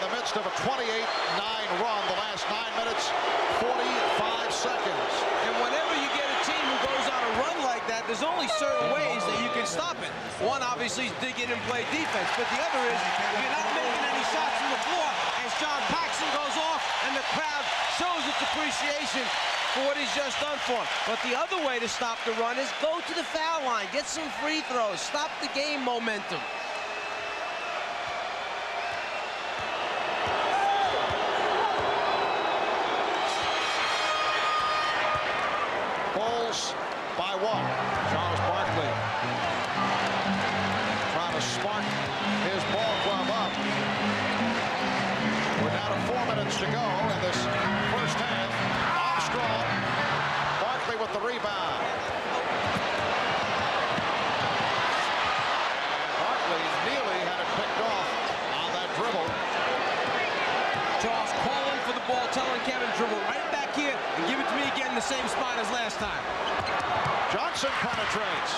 the midst of a 28-9 run, the last 9 minutes, 45 seconds. And whenever you get a team who goes on a run like that, there's only certain ways that you can stop it. One, obviously, is dig in and play defense. But the other is, if you're not making any shots from the floor, as John Paxson goes off and the crowd shows its appreciation for what he's just done for him. But the other way to stop the run is go to the foul line, get some free throws, stop the game momentum. Bulls by 1. Charles Barkley trying to spark his ball club up. We're down to 4 minutes to go in this first half. Armstrong, Barkley with the rebound. And Barkley nearly had it picked off on that dribble. Charles calling for the ball, telling Kevin, dribble right back here and give it to me again in the same spot as last time. Johnson penetrates.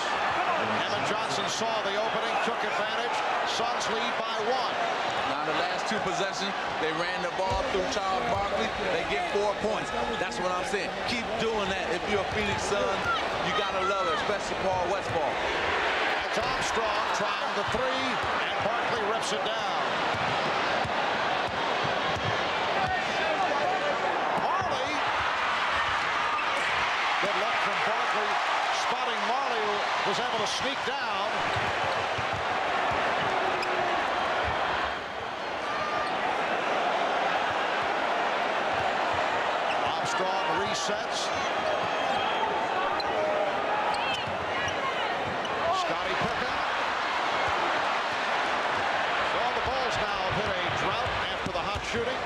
Evan Johnson saw the opening, took advantage. Suns lead by 1. Now the last 2 possessions, they ran the ball through Charles Barkley. They get 4 points. That's what I'm saying. Keep doing that. If you're a Phoenix Sun, you gotta love it, especially Paul Westphal. That's Armstrong trying the 3, and Barkley rips it down. Marley. Good luck from Barkley, spotting Marley, who was able to sneak down. Armstrong resets. Scottie Pippen. So the Bulls now have hit a drought after the hot shooting.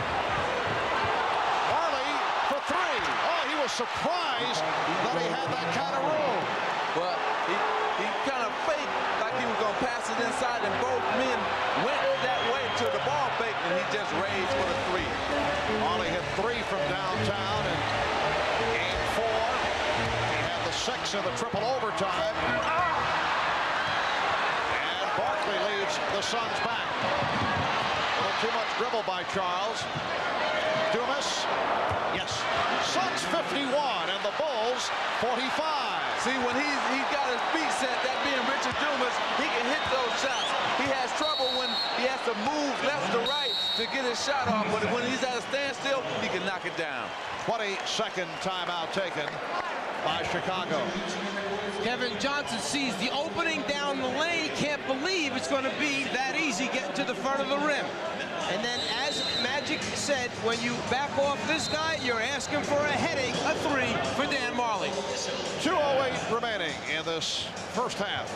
Marley for 3. Oh, he was surprised that he had that kind of room. Well, he kind of faked like he was going to pass it inside, and both men went that way to the ball fake, and he just raised for the 3. Marley hit 3 from downtown in game 4. He had the 6 in the triple overtime. And Barkley leads the Suns back. A little too much dribble by Charles. Dumas. Yes. Suns 51 and the Bulls 45. See, when he's got his feet set, that being Richard Dumas, he can hit those shots. He has trouble when he has to move left to right to get his shot off, but when he's at a standstill, he can knock it down. 22nd timeout taken by Chicago. Kevin Johnson sees the opening down the lane, can't believe it's going to be that easy getting to the front of the rim. And then, as Magic said, when you back off this guy, you're asking for a headache, a 3 for Dan Marley. 2:08 remaining in this first half.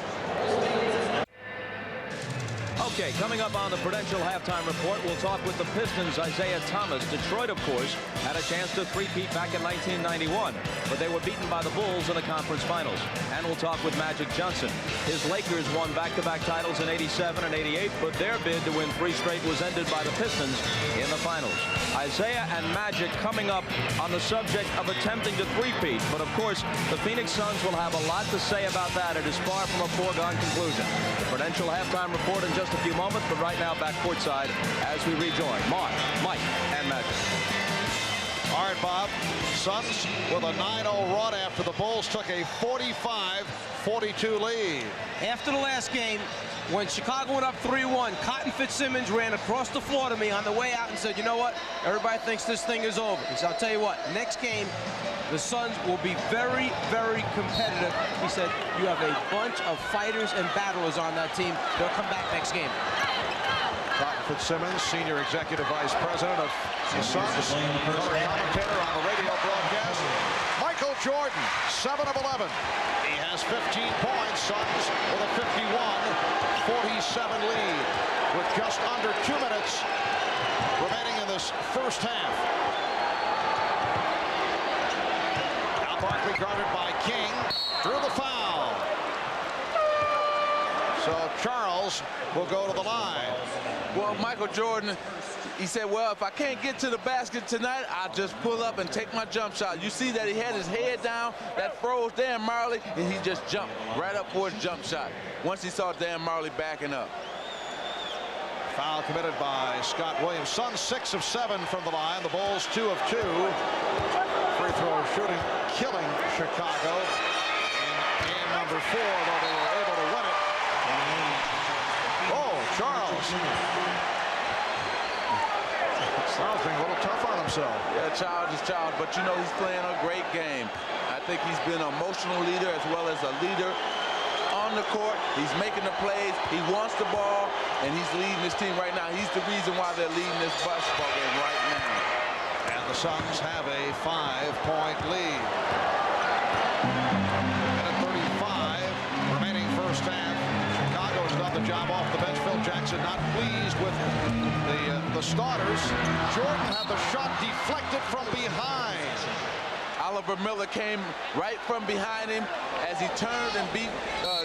Okay, coming up on the Prudential Halftime Report, we'll talk with the Pistons' Isaiah Thomas. Detroit, of course, had a chance to three-peat back in 1991, but they were beaten by the Bulls in the conference finals. And we'll talk with Magic Johnson. His Lakers won back-to-back titles in '87 and '88, but their bid to win 3 straight was ended by the Pistons in the finals. Isaiah and Magic coming up on the subject of attempting to three-peat, but of course, the Phoenix Suns will have a lot to say about that. It is far from a foregone conclusion. The Prudential Halftime Report in just a few moments, but right now back courtside as we rejoin Mark, Mike, and Magic. All right, Bob. Suns with a 9-0 run after the Bulls took a 45-42 lead. After the last game, when Chicago went up 3-1, Cotton Fitzsimmons ran across the floor to me on the way out and said, you know what? Everybody thinks this thing is over. He said, I'll tell you what, next game, the Suns will be very, very competitive. He said, you have a bunch of fighters and battlers on that team. They'll come back next game. Cotton Fitzsimmons, Senior Executive Vice President of the Suns, color commentator on the radio broadcast. Michael Jordan, 7 of 11. He has 15 points. Suns with a 51-47 lead with just under 2 minutes remaining in this first half. Now Barkley guarded by King. Drew the foul. So Charles will go to the line. Well, Michael Jordan, he said, well, if I can't get to the basket tonight, I'll just pull up and take my jump shot. You see that he had his head down, that froze Dan Marley, and he just jumped right up for his jump shot once he saw Dan Marley backing up. Foul committed by Scott Williams. Suns 6 of 7 from the line. The Bulls 2 of 2. Free throw shooting killing Chicago in game number 4, though they were able to win it. Oh, Charles. Charles being a little tough on himself. Yeah, Charles is Charles, but you know he's playing a great game. I think he's been an emotional leader as well as a leader on the court. He's making the plays. He wants the ball, and he's leading his team right now. He's the reason why they're leading this basketball game right now. And the Suns have a 5-point lead. Minute 35 remaining first half. Chicago's done the job off the bench. Phil Jackson not pleased with the starters. Jordan had the shot deflected from behind. Oliver Miller came right from behind him as he turned and beat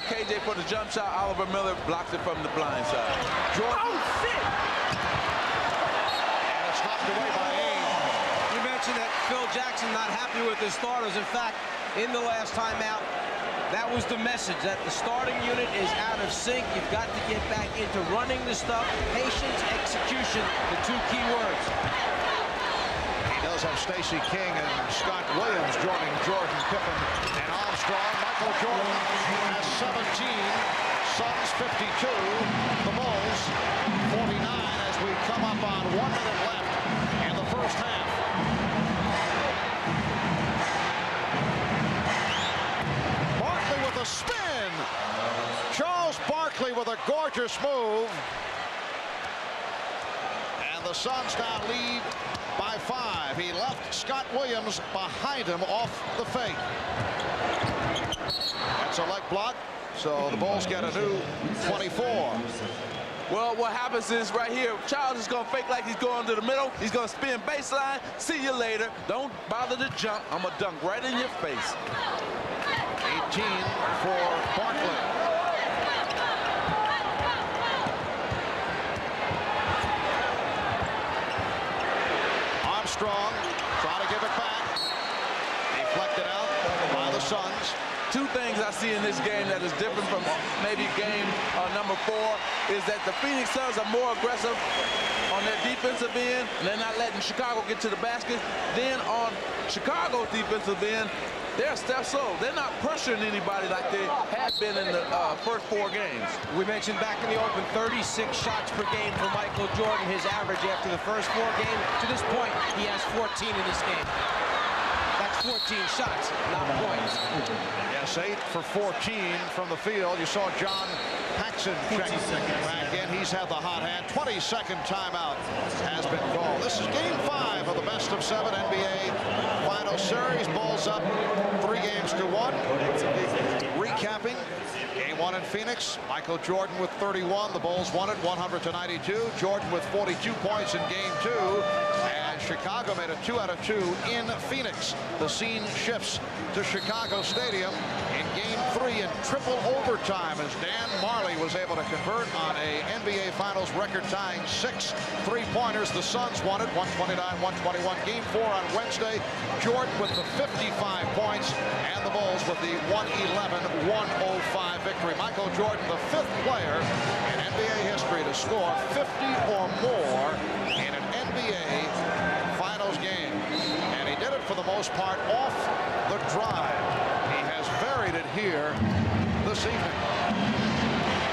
KJ for the jump shot. Oliver Miller blocked it from the blind side. Jordan. And it's knocked away by Ames. You mentioned that Phil Jackson not happy with his starters. In fact, in the last timeout, that was the message, that the starting unit is out of sync. You've got to get back into running the stuff. Patience, execution, the 2 key words. He does have Stacey King and Scott Williams joining Jordan, Pippen, and Armstrong. Michael Jordan has 17. Suns 52. The Bulls 49 as we come up on 1 minute left in the first half. Barkley with a spin. Charles Barkley with a gorgeous move. And the Suns now lead by 5. He left Scott Williams behind him off the fake. That's a leg block, so the Bulls get a new 24. Well, what happens is right here, Charles is going to fake like he's going to the middle. He's going to spin baseline. See you later. Don't bother to jump. I'm going to dunk right in your face. 18 for Barkley. Armstrong trying to give it back. Deflected out by the Suns. 2 things I see in this game that is different from maybe game number 4 is that the Phoenix Suns are more aggressive on their defensive end, and they're not letting Chicago get to the basket. Then on Chicago's defensive end, they're a step slow. They're not pressuring anybody like they had been in the first 4 games. We mentioned back in the open, 36 shots per game for Michael Jordan, his average after the first 4 games. To this point, he has 14 in this game. That's 14 shots, not points. Yes, 8 for 14 from the field. You saw John Paxson check back in. He's had the hot hand. 22nd timeout has been called. This is game 5 of the best of 7 NBA final series. Bulls up 3 games to 1. Recapping game 1 in Phoenix. Michael Jordan with 31. The Bulls won it 100-92. Jordan with 42 points in game 2. And Chicago made a 2 out of 2 in Phoenix. The scene shifts to Chicago Stadium in game 3 in triple overtime as Dan Marley was able to convert on a NBA Finals record-tying 6 3-pointers. The Suns won it 129-121. Game 4 on Wednesday. Jordan with the 55 points and the Bulls with the 111-105 victory. Michael Jordan, the 5th player in NBA history to score 50 or more in an NBA Finals game. And he did it for the most part off the drive. He has varied it here this evening.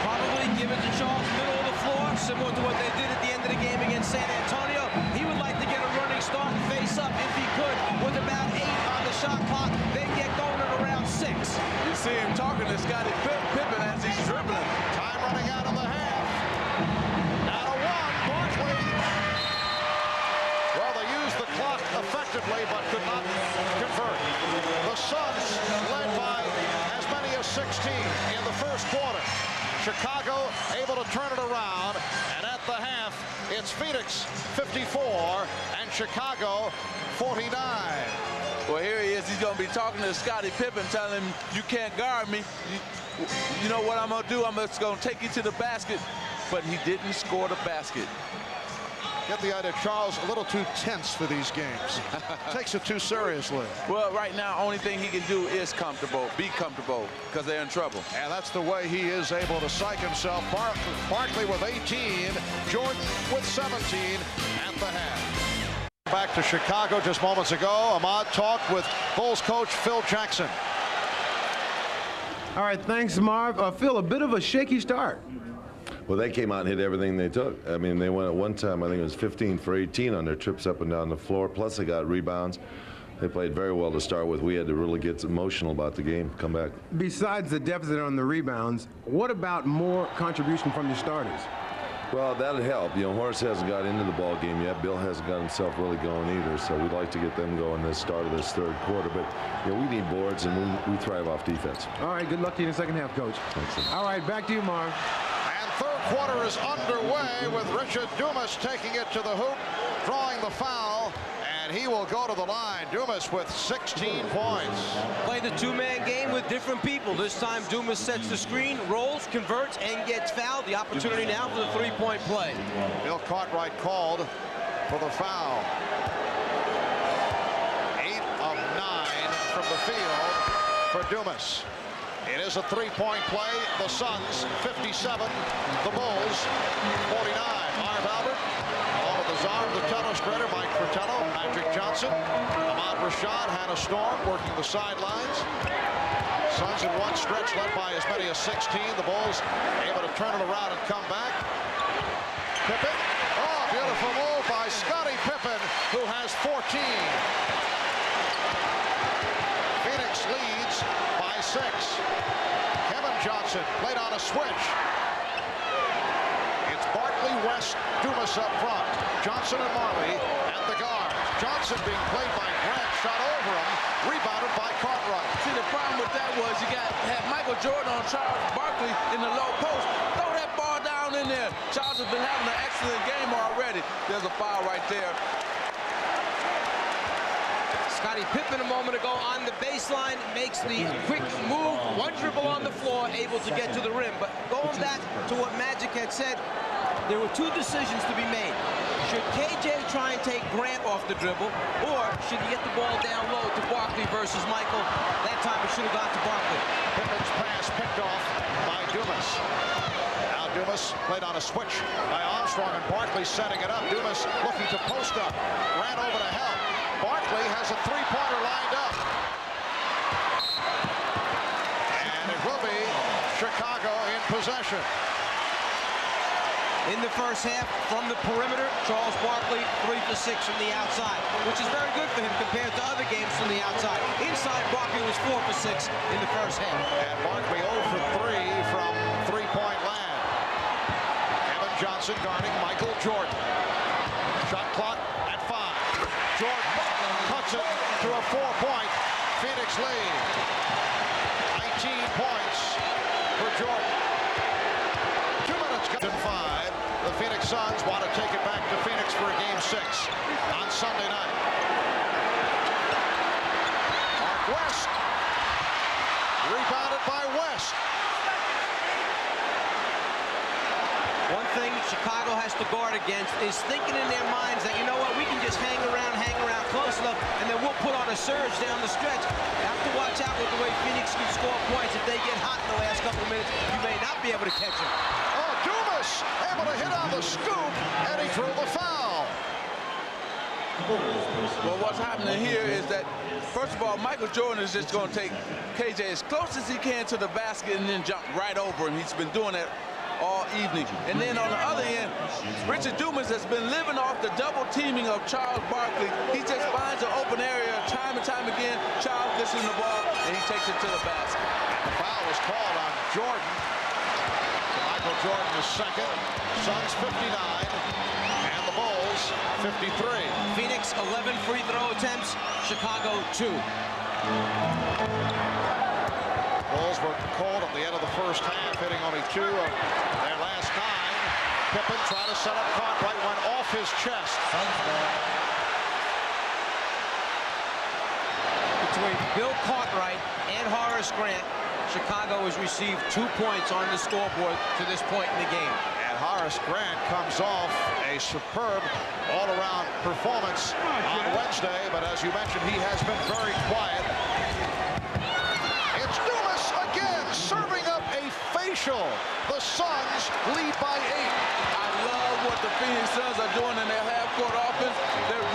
Probably give it to Charles, middle of the floor, similar to what they did at the end of the game against San Antonio. He would like to get a running start and face up if he could with about 8 on the shot clock. Then get going at around 6. You see him talking to Scottie Pippen as he's dribbling. Time running out of the half. Now to 1, Barkley. Well, they used the clock effectively, but could not convert. The Suns led by as many as 16 in the first quarter. Chicago able to turn it around, and at the half, it's Phoenix 54 and Chicago 49. Well, here he is. He's going to be talking to Scottie Pippen, telling him, you can't guard me. You know what I'm going to do? I'm just going to take you to the basket. But he didn't score the basket. Get the idea, Charles, a little too tense for these games. Takes it too seriously. Well, right now, only thing he can do is be comfortable, because they're in trouble. And that's the way he is able to psych himself. Barkley with 18, Jordan with 17 at the half. Back to Chicago just moments ago. Ahmad talked with Bulls coach Phil Jackson. All right, thanks, Marv. Phil, a bit of a shaky start. Well, they came out and hit everything they took. I mean, they went at one time, I think it was 15 for 18 on their trips up and down the floor, plus they got rebounds. They played very well to start with. We had to really get emotional about the game, come back. Besides the deficit on the rebounds, what about more contribution from your starters? Well, that'll help. You know, Horace hasn't got into the ball game yet. Bill hasn't got himself really going either, so we'd like to get them going this start of this third quarter. But, you know, we need boards, and we thrive off defense. All right, good luck to you in the second half, Coach. Thanks. All right, back to you, Marv. Third quarter is underway with Richard Dumas taking it to the hoop, drawing the foul, and he will go to the line. Dumas with 16 points. Play the two-man game with different people. This time Dumas sets the screen, rolls, converts, and gets fouled. The opportunity now for the three-point play. Bill Cartwright called for the foul. 8 of 9 from the field for Dumas. It is a three-point play. The Suns 57, the Bulls 49. Marv Albert, along with the czar of the telestrator, Mike Fratello, Magic Johnson, Ahmad Rashad, Hannah Storm working the sidelines. Suns in one stretch led by as many as 16. The Bulls able to turn it around and come back. Pippen. Oh, beautiful move by Scottie Pippen, who has 14. Phoenix leads by 6. Kevin Johnson played on a switch. It's Barkley, West, Dumas up front. Johnson and Marley at the guards. Johnson being played by Grant, shot over him, rebounded by Cartwright. See, the problem with that was you had Michael Jordan on Charles Barkley in the low post. Throw that ball down in there. Charles has been having an excellent game already. There's a foul right there. Scottie Pippen a moment ago on the baseline makes the quick move, one dribble on the floor, able to get to the rim. But going back to what Magic had said, there were two decisions to be made. Should KJ try and take Grant off the dribble, or should he get the ball down low to Barkley versus Michael? That time it should have gone to Barkley. Pippen's pass picked off by Dumas. Now Dumas played on a switch by Armstrong, and Barkley setting it up. Dumas looking to post up, ran over to help. Barkley has a three-pointer lined up. And it will be Chicago in possession. In the first half, from the perimeter, Charles Barkley 3 for 6 from the outside, which is very good for him compared to other games from the outside. Inside, Barkley was 4 for 6 in the first half. And Barkley 0 for 3 from three-point land. Kevin Johnson guarding Michael Jordan. Shot clock at 5. Jordan cuts it to a 4-point Phoenix lead. 19 points for Jordan. 2 minutes to 5. The Phoenix Suns want to take it back to Phoenix for a game 6 on Sunday night. Mark West. Rebounded by West. One thing Chicago has to guard against is thinking in their minds that, you know what, we can just hang around close enough, and then we'll put on a surge down the stretch. You have to watch out with the way Phoenix can score points. If they get hot in the last couple of minutes, you may not be able to catch them. Oh, Dumas able to hit on the scoop, and he drew the foul. Well, what's happening here is that, first of all, Michael Jordan is just going to take KJ as close as he can to the basket and then jump right over him. He's been doing that all evening. And then on the other end, Richard Dumas has been living off the double teaming of Charles Barkley. He just finds an open area time and time again. Charles gets in the ball, and he takes it to the basket. The foul was called on Jordan. Michael Jordan is second. Suns 59, and the Bulls 53. Phoenix 11 free throw attempts, Chicago 2. Bulls were cold at the end of the first half, hitting only 2 of their last 9. Pippen trying to set up Cartwright, went off his chest. Between Bill Cartwright and Horace Grant, Chicago has received 2 points on the scoreboard to this point in the game. And And Horace Grant comes off a superb all-around performance on Wednesday, but as you mentioned, he has been very quiet. It's Dumas again, serving up a facial. The Suns lead by 8. I love what the Phoenix Suns are doing in their half-court